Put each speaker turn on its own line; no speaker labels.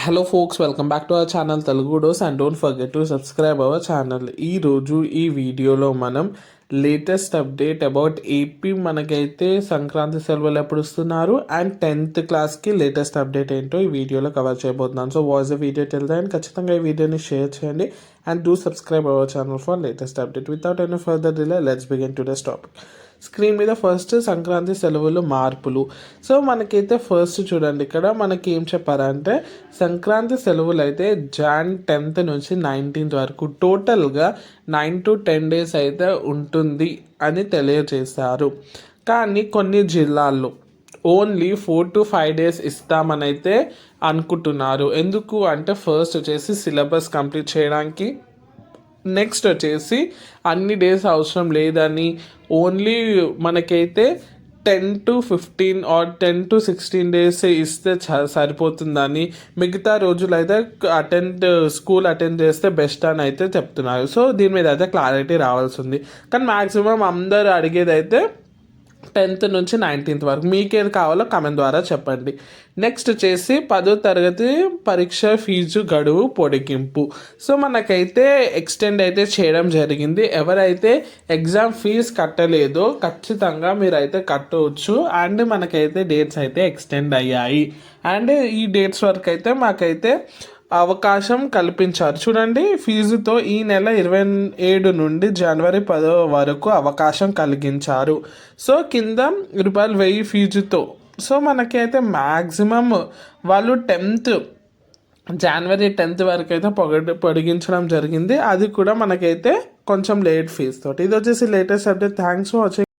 Hello folks, welcome back to our channel Telugu dose and don't forget to subscribe our channel. ఈరోజు ఈ వీడియోలో మనం latest update about AP మనకైతే సంక్రాంతి సెలవులు ఎప్పుడు ఇస్తున్నారు అండ్ 10th క్లాస్కి లేటెస్ట్ అప్డేట్ ఏంటో ఈ వీడియోలో కవర్ చేయబోతున్నాను. So watch the video till then. ఖచ్చితంగా ఈ వీడియోని షేర్ చేయండి and do subscribe our channel for latest update. Without any further delay let's begin today's topic. Screen మీద ఫస్ట్ సంక్రాంతి సెలవులు మార్పులు. సో మనకైతే ఫస్ట్ చూడండి, ఇక్కడ మనకి ఏం చెప్పారంటే సంక్రాంతి సెలవులు అయితే Jan 10th నుంచి 19th వరకు టోటల్గా 9 to 10 days అయితే ఉంటుంది అని తెలియజేశారు. కానీ కొన్ని జిల్లాల్లో ఓన్లీ 4 to 5 days ఇస్తామని అయితే అనుకుంటున్నారు. ఎందుకు అంటే ఫస్ట్ వచ్చేసి సిలబస్ కంప్లీట్ చేయడానికి, నెక్స్ట్ వచ్చేసి అన్ని డేస్ అవసరం లేదని, ఓన్లీ మనకైతే 10 to 15 ఆర్ 10 to 16 days ఇస్తే సరిపోతుందని, మిగతా రోజులు అయితే స్కూల్ అటెండ్ చేస్తే బెస్ట్ అని అయితే చెప్తున్నారు. సో దీని మీద అయితే క్లారిటీ రావాల్సి ఉంది. కానీ మ్యాక్సిమం అందరు అడిగేది అయితే 10th నుంచి 19th వరకు. మీకేది కావాలో కామెంట్ ద్వారా చెప్పండి. నెక్స్ట్ వచ్చేసి 10వ తరగతి పరీక్ష ఫీజు గడువు పొడిగింపు. సో మనకైతే ఎక్స్టెండ్ అయితే చేయడం జరిగింది. ఎవరైతే ఎగ్జామ్ ఫీజు కట్టలేదో ఖచ్చితంగా మీరైతే కట్టవచ్చు. అండ్ మనకైతే డేట్స్ అయితే ఎక్స్టెండ్ అయ్యాయి. అండ్ ఈ డేట్స్ వరకు అయితే మాకైతే అవకాశం కల్పించారు. చూడండి, ఫీజుతో ఈ నెల 27 నుండి January 10 వరకు అవకాశం కలిగించారు. సో కింద ₹1000 ఫీజుతో. సో మనకైతే మ్యాక్సిమం వాళ్ళు January 10th వరకు అయితే పొడిగించడం జరిగింది. అది కూడా మనకైతే కొంచెం లేట్ ఫీజు తోటి. ఇది వచ్చేసి latest update. Thanks for watching.